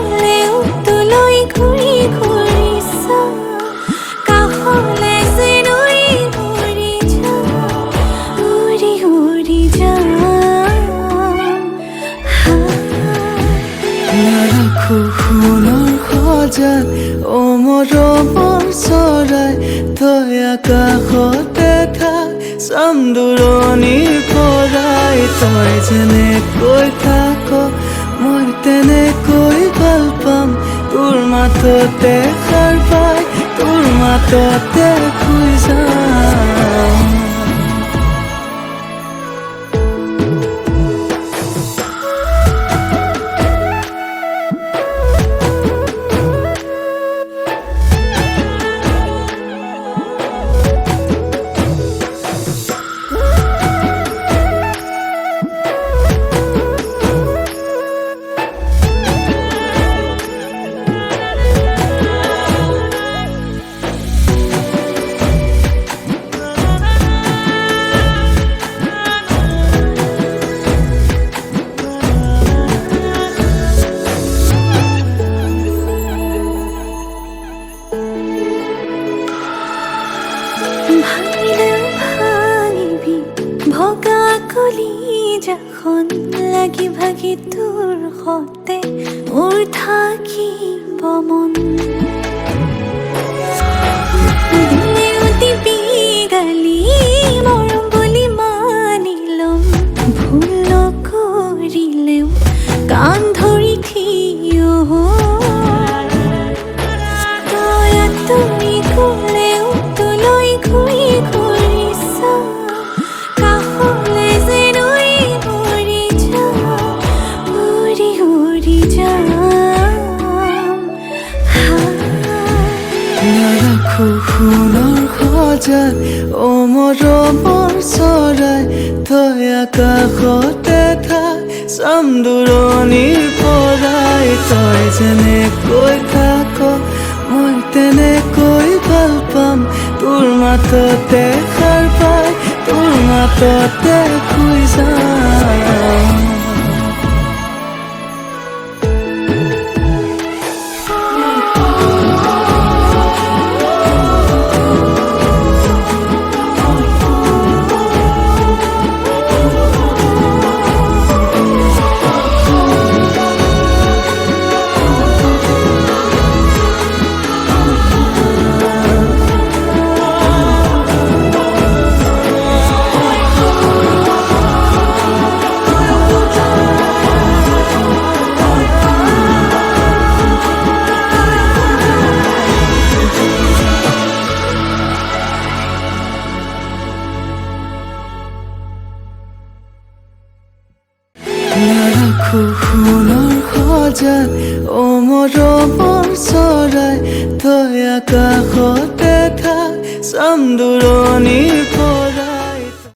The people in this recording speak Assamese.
গ'লেও তোলৈ ঘূৰি ঘূৰি চাম কাষলে যেন উৰি যাম উৰি উৰি যাম নাৰাখো সোণৰ সজাত মৰমৰ চৰাই থৈ আকাশতে থাক চাম দূৰণিৰ পৰাই তই যেনেকৈ থাক মই তেনেকৈ ভাল পাম তোৰ মাততে সাৰ পাই তোৰ মাততে শুই যাম ভাঙিবি ভগা কলিজাখন লাগি ভাগি তোৰ সতে মোৰ থাকিব মন দিলেও দিবি গালি মৰম বুলি মানি ল'ম ভুল কৰিলেও কাণ ধৰি থিয় তই তুমি গ'লেও তোলৈ ঘূৰি ঘূৰি চাম কাষলে যেন উৰি যাম উৰি উৰি যাম নাৰাখো সোণৰ সজাত মৰমৰ চৰাই থৈ আকাশতে থাক চাম দূৰণিৰ পৰাই তই যেনেকৈ থাক মই তেনেকৈ ভাল পাম তোৰ মাততে সাৰ পাই তোৰ মাততে শুই যাম নাৰাখো সোণৰ সজাত মৰমৰ চৰাই থৈ আকাশতে থাক চাম দূৰণিৰ পৰা